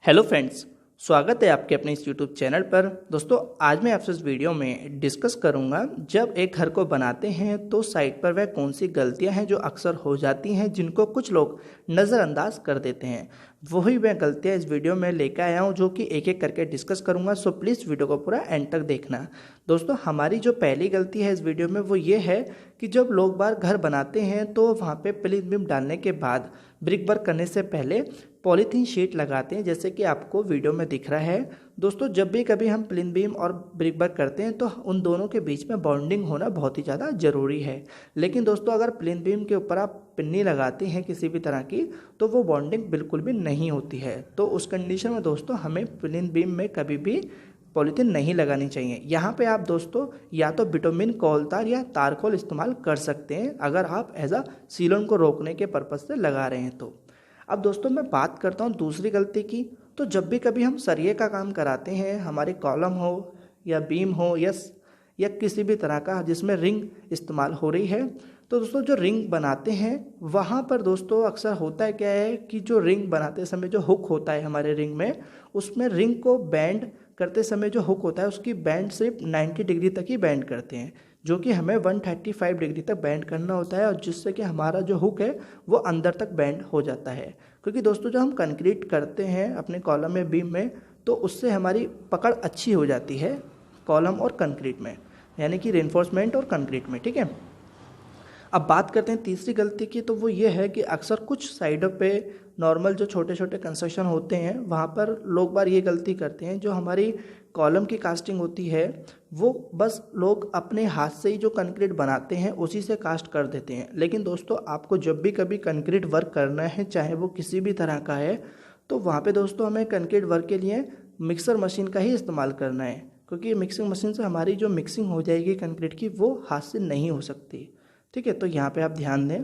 Hello friends, स्वागत है आपके अपने इस यूट्यूब चैनल पर। दोस्तों, आज मैं आपसे इस वीडियो में डिस्कस करूंगा जब एक घर को बनाते हैं तो साइट पर वह कौन सी गलतियां हैं जो अक्सर हो जाती हैं, जिनको कुछ लोग नज़रअंदाज कर देते हैं। वही मैं गलतियां इस वीडियो में लेकर आया हूं जो कि एक एक करके डिस्कस करूंगा। सो प्लीज़ वीडियो को पूरा एंड तक देखना। दोस्तों, हमारी जो पहली गलती है इस वीडियो में वो ये है कि जब लोग बार घर बनाते हैं तो वहाँ पे प्लिंथ बीम डालने के बाद ब्रिक वर्क करने से पहले पॉलीथीन शीट लगाते हैं, जैसे कि आपको वीडियो में दिख रहा है। दोस्तों, जब भी कभी हम प्लिंथ बीम और ब्रिक वर्क करते हैं तो उन दोनों के बीच में बॉन्डिंग होना बहुत ही ज़्यादा ज़रूरी है। लेकिन दोस्तों, अगर प्लिंथ बीम के ऊपर आप पिन्नी लगाते हैं किसी भी तरह की तो वो बॉन्डिंग बिल्कुल भी नहीं होती है। तो उस कंडीशन में दोस्तों हमें प्लिंथ बीम में कभी भी पॉलीथीन नहीं लगानी चाहिए। यहाँ पे आप दोस्तों या तो बिटुमिन कोलतार या तारकोल इस्तेमाल कर सकते हैं अगर आप एज अ सीलन को रोकने के पर्पज़ से लगा रहे हैं तो। अब दोस्तों, मैं बात करता हूँ दूसरी गलती की। तो जब भी कभी हम सरिये का काम कराते हैं, हमारे कॉलम हो या बीम हो या किसी भी तरह का जिसमें रिंग इस्तेमाल हो रही है, तो दोस्तों जो रिंग बनाते हैं वहाँ पर दोस्तों अक्सर होता है क्या है कि जो रिंग बनाते समय जो हुक होता है हमारे रिंग में, उसमें रिंग को बैंड करते समय जो हुक होता है उसकी बैंड सिर्फ 90 डिग्री तक ही बैंड करते हैं, जो कि हमें 135 डिग्री तक बैंड करना होता है, और जिससे कि हमारा जो हुक है वो अंदर तक बैंड हो जाता है। क्योंकि दोस्तों जब हम कंक्रीट करते हैं अपने कॉलम में, बीम में, तो उससे हमारी पकड़ अच्छी हो जाती है कॉलम और कंक्रीट में, यानी कि रेनफोर्समेंट और कंक्रीट में। ठीक है, अब बात करते हैं तीसरी गलती की। तो वो ये है कि अक्सर कुछ साइडों पे नॉर्मल जो छोटे छोटे कंस्ट्रक्शन होते हैं वहाँ पर लोग बार ये गलती करते हैं, जो हमारी कॉलम की कास्टिंग होती है वो बस लोग अपने हाथ से ही जो कंक्रीट बनाते हैं उसी से कास्ट कर देते हैं। लेकिन दोस्तों, आपको जब भी कभी कंक्रीट वर्क करना है, चाहे वो किसी भी तरह का है, तो वहाँ पे दोस्तों हमें कंक्रीट वर्क के लिए मिक्सर मशीन का ही इस्तेमाल करना है, क्योंकि मिक्सिंग मशीन से हमारी जो मिक्सिंग हो जाएगी कंक्रीट की वो हाथ से नहीं हो सकती। ठीक है, तो यहाँ पे आप ध्यान दें।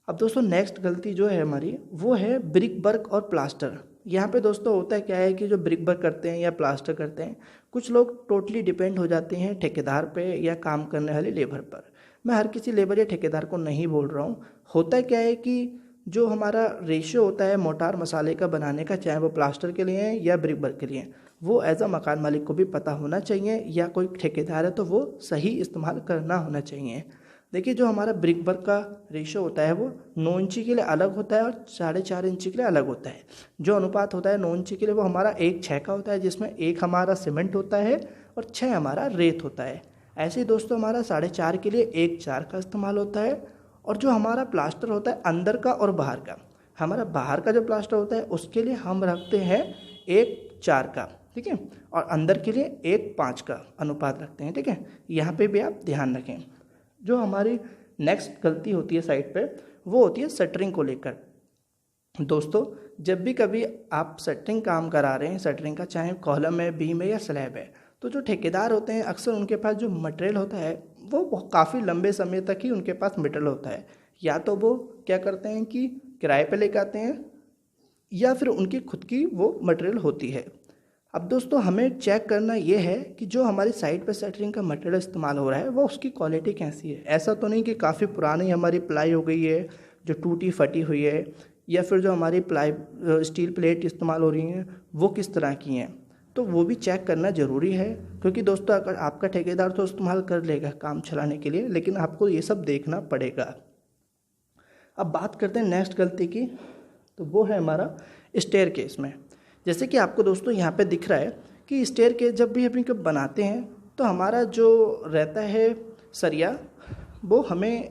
अब दोस्तों नेक्स्ट गलती जो है हमारी वो है ब्रिक वर्क और प्लास्टर। यहाँ पे दोस्तों होता है क्या है कि जो ब्रिक वर्क करते हैं या प्लास्टर करते हैं, कुछ लोग टोटली डिपेंड हो जाते हैं ठेकेदार पे या काम करने वाले लेबर पर। मैं हर किसी लेबर या ठेकेदार को नहीं बोल रहा हूँ। होता क्या है कि जो हमारा रेशियो होता है मोटार मसाले का बनाने का, चाहे वो प्लास्टर के लिए या ब्रिक वर्क के लिए, वो एज अ मकान मालिक को भी पता होना चाहिए, या कोई ठेकेदार है तो वो सही इस्तेमाल करना होना चाहिए। देखिए, जो हमारा ब्रिक वर्क का रेशियो होता है वो 9 इंची के लिए अलग होता है और 4.5 इंची के लिए अलग होता है। जो अनुपात होता है 9 इंची के लिए वो हमारा 1:6 का होता है, जिसमें 1 हमारा सीमेंट होता है और 6 हमारा रेत होता है। ऐसे ही दोस्तों हमारा 4.5 के लिए 1:4 का इस्तेमाल होता है। और जो हमारा प्लास्टर होता है अंदर का और बाहर का, हमारा बाहर का जो प्लास्टर होता है उसके लिए हम रखते हैं 1:4 का। ठीक है, और अंदर के लिए 1:5 का अनुपात रखते हैं। ठीक है, यहाँ पे भी आप ध्यान रखें। जो हमारी नेक्स्ट गलती होती है साइड पे वो होती है शटरिंग को लेकर। दोस्तों, जब भी कभी आप शटरिंग काम करा रहे हैं, शटरिंग का चाहे कॉलम है, बीम है या स्लैब है, तो जो ठेकेदार होते हैं अक्सर उनके पास जो मटेरियल होता है वो काफ़ी लंबे समय तक ही उनके पास मटेरियल होता है। या तो वो क्या करते हैं कि किराए पे लेकर आते हैं, या फिर उनकी खुद की वो मटेरियल होती है। अब दोस्तों हमें चेक करना ये है कि जो हमारी साइड पर शटरिंग का मटेरियल इस्तेमाल हो रहा है वो उसकी क्वालिटी कैसी है। ऐसा तो नहीं कि काफ़ी पुरानी हमारी प्लाई हो गई है जो टूटी फटी हुई है, या फिर जो हमारी प्लाई स्टील प्लेट इस्तेमाल हो रही हैं वो किस तरह की हैं, तो वो भी चेक करना ज़रूरी है। क्योंकि दोस्तों अगर आपका ठेकेदार तो इस्तेमाल कर लेगा काम चलाने के लिए, लेकिन आपको ये सब देखना पड़ेगा। अब बात करते हैं नेक्स्ट गलती की। तो वो है हमारा स्टेयरकेस में। जैसे कि आपको दोस्तों यहाँ पे दिख रहा है कि स्टेयरकेस जब भी अपनी कब बनाते हैं तो हमारा जो रहता है सरिया, वो हमें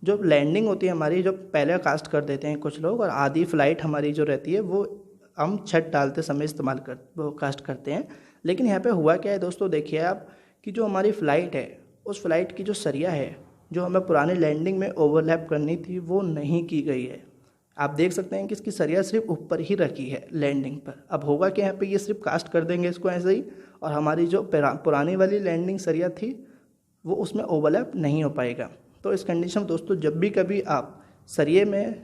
जो लैंडिंग होती है हमारी, जो पहले कास्ट कर देते हैं कुछ लोग, और आधी फ्लाइट हमारी जो रहती है वो हम छत डालते समय वो कास्ट करते हैं। लेकिन यहाँ पे हुआ क्या है दोस्तों, देखिए आप कि जो हमारी फ़्लाइट है उस फ्लाइट की जो सरिया है जो हमें पुरानी लैंडिंग में ओवरलैप करनी थी वो नहीं की गई है। आप देख सकते हैं कि इसकी सरिया सिर्फ ऊपर ही रखी है लैंडिंग पर। अब होगा कि यहाँ पे ये सिर्फ कास्ट कर देंगे इसको ऐसे ही, और हमारी जो पुरानी वाली लैंडिंग सरिया थी वो उसमें ओवरलैप नहीं हो पाएगा। तो इस कंडीशन में दोस्तों जब भी कभी आप सरिये में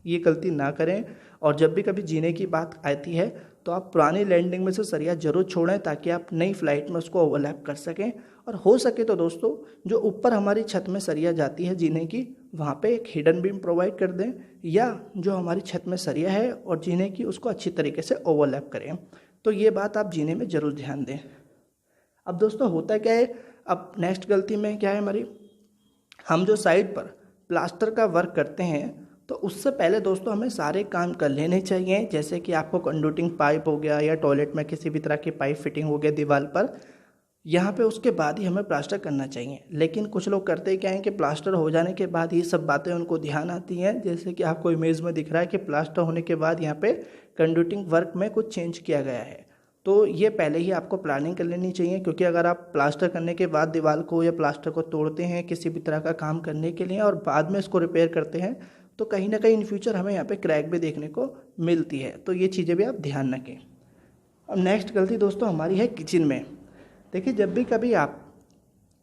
ये गलती ना करें, और जब भी कभी जीने की बात आती है तो आप पुरानी लैंडिंग में से सरिया जरूर छोड़ें ताकि आप नई फ्लाइट में उसको ओवरलैप कर सकें। और हो सके तो दोस्तों जो ऊपर हमारी छत में सरिया जाती है जीने की, वहाँ पे एक हिडन बीम प्रोवाइड कर दें, या जो हमारी छत में सरिया है और जीने की उसको अच्छी तरीके से ओवरलैप करें। तो ये बात आप जीने में ज़रूर ध्यान दें। अब दोस्तों होता क्या है, अब नेक्स्ट गलती में क्या है हमारी, हम जो साइड पर प्लास्टर का वर्क करते हैं तो उससे पहले दोस्तों हमें सारे काम कर लेने चाहिए। जैसे कि आपको कंडक्टिंग पाइप हो गया या टॉयलेट में किसी भी तरह की पाइप फिटिंग हो गया दीवार पर, यहाँ पे उसके बाद ही हमें प्लास्टर करना चाहिए। लेकिन कुछ लोग करते क्या हैं कि प्लास्टर हो जाने के बाद ये सब बातें उनको ध्यान आती हैं। जैसे कि आपको इमेज में दिख रहा है कि प्लास्टर होने के बाद यहाँ पे कंडक्टिंग वर्क में कुछ चेंज किया गया है। तो ये पहले ही आपको प्लानिंग कर लेनी चाहिए, क्योंकि अगर आप प्लास्टर करने के बाद दीवार को या प्लास्टर को तोड़ते हैं किसी भी तरह का काम करने के लिए और बाद में इसको रिपेयर करते हैं तो कहीं ना कहीं इन फ्यूचर हमें यहाँ पे क्रैक भी देखने को मिलती है। तो ये चीज़ें भी आप ध्यान रखें। अब नेक्स्ट गलती दोस्तों हमारी है किचन में। देखिए जब भी कभी आप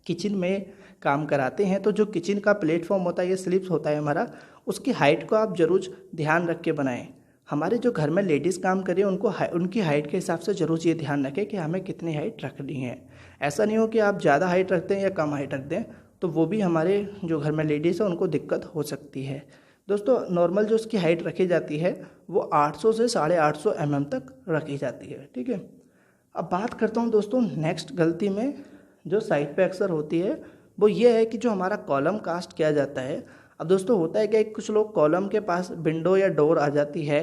किचन में काम कराते हैं तो जो किचन का प्लेटफॉर्म होता है, ये स्लिप्स होता है हमारा, उसकी हाइट को आप ज़रूर ध्यान रख के बनाएं। हमारे जो घर में लेडीज़ काम करें उनको उनकी हाइट के हिसाब से ज़रूर ये ध्यान रखें कि हमें कितनी हाइट रखनी है। ऐसा नहीं हो कि आप ज़्यादा हाइट रखते हैं या कम हाइट रख दें, तो वो भी हमारे जो घर में लेडीज़ है उनको दिक्कत हो सकती है। दोस्तों नॉर्मल जो उसकी हाइट रखी जाती है वो 800 से 850 mm तक रखी जाती है, ठीक है। अब बात करता हूँ दोस्तों नेक्स्ट गलती में जो साइड पे अक्सर होती है, वो ये है कि जो हमारा कॉलम कास्ट किया जाता है। अब दोस्तों होता है कि कुछ लोग कॉलम के पास विंडो या डोर आ जाती है,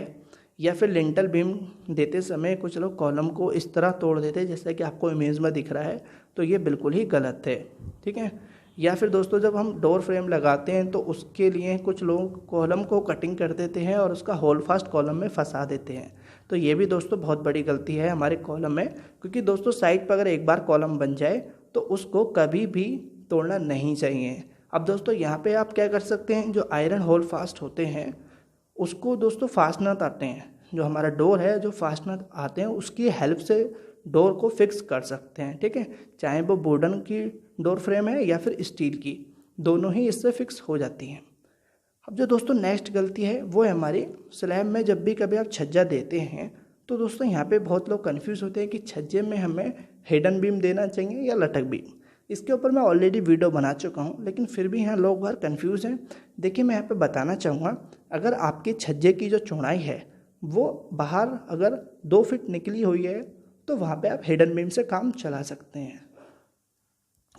या फिर लिंटल बीम देते समय कुछ लोग कॉलम को इस तरह तोड़ देते हैं जैसे कि आपको इमेज में दिख रहा है। तो ये बिल्कुल ही गलत है, ठीक है। या फिर दोस्तों जब हम डोर फ्रेम लगाते हैं तो उसके लिए कुछ लोग कॉलम को कटिंग कर देते हैं और उसका होल फास्ट कॉलम में फंसा देते हैं। तो ये भी दोस्तों बहुत बड़ी गलती है हमारे कॉलम में, क्योंकि दोस्तों साइड पर अगर एक बार कॉलम बन जाए तो उसको कभी भी तोड़ना नहीं चाहिए। अब दोस्तों यहाँ पे आप क्या कर सकते हैं, जो आयरन होल फास्ट होते हैं उसको दोस्तों फास्टनर आते हैं, जो हमारा डोर है जो फास्टनर आते हैं उसकी हेल्प से डोर को फिक्स कर सकते हैं, ठीक है। चाहे वो वुडन की डोर फ्रेम है या फिर स्टील की, दोनों ही इससे फिक्स हो जाती हैं। अब जो दोस्तों नेक्स्ट गलती है वो है हमारी स्लैब में जब भी कभी आप छज्जा देते हैं तो दोस्तों यहाँ पे बहुत लोग कंफ्यूज होते हैं कि छज्जे में हमें हिडन बीम देना चाहिए या लटक बीम। इसके ऊपर मैं ऑलरेडी वीडियो बना चुका हूँ, लेकिन फिर भी यहाँ लोग बाहर कंफ्यूज हैं। देखिए मैं यहाँ पे बताना चाहूँगा, अगर आपके छज्जे की जो चौड़ाई है वो बाहर अगर 2 फीट निकली हुई है तो वहाँ पे आप हिडन बीम से काम चला सकते हैं।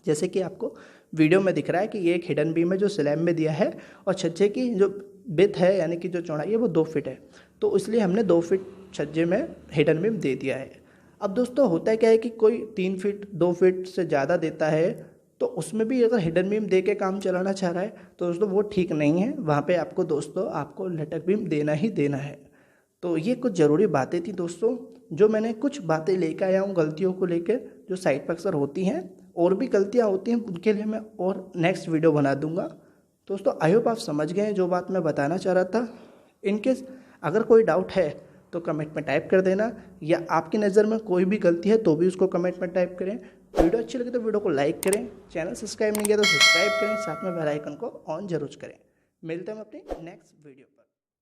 जैसे कि आपको वीडियो में दिख रहा है कि ये एक हिडन बीम है जो स्लैब में दिया है और छज्जे की जो विड्थ है यानी कि जो चौड़ाई है वो 2 फीट है, तो इसलिए हमने 2 फीट छज्जे में हिडन बीम दे दिया है। अब दोस्तों होता क्या है कि कोई 3 फीट 2 फीट से ज़्यादा देता है तो उसमें भी अगर हिडन बीम दे के काम चलाना चाह रहा है तो दोस्तों वो ठीक नहीं है। वहाँ पे आपको दोस्तों आपको लटक बीम देना ही देना है। तो ये कुछ ज़रूरी बातें थी दोस्तों, जो मैंने कुछ बातें लेकर आया हूँ गलतियों को लेकर जो साइड पर अक्सर होती हैं। और भी गलतियाँ होती हैं उनके लिए मैं और नेक्स्ट वीडियो बना दूंगा। दोस्तों आई होप आप समझ गए जो बात मैं बताना चाह रहा था। इनकेस अगर कोई डाउट है तो कमेंट में टाइप कर देना, या आपकी नज़र में कोई भी गलती है तो भी उसको कमेंट में टाइप करें। वीडियो अच्छी लगे तो वीडियो को लाइक करें, चैनल सब्सक्राइब नहीं किया तो सब्सक्राइब करें, साथ में बेल आइकन को ऑन जरूर करें। मिलते हैं हम अपनी नेक्स्ट वीडियो पर।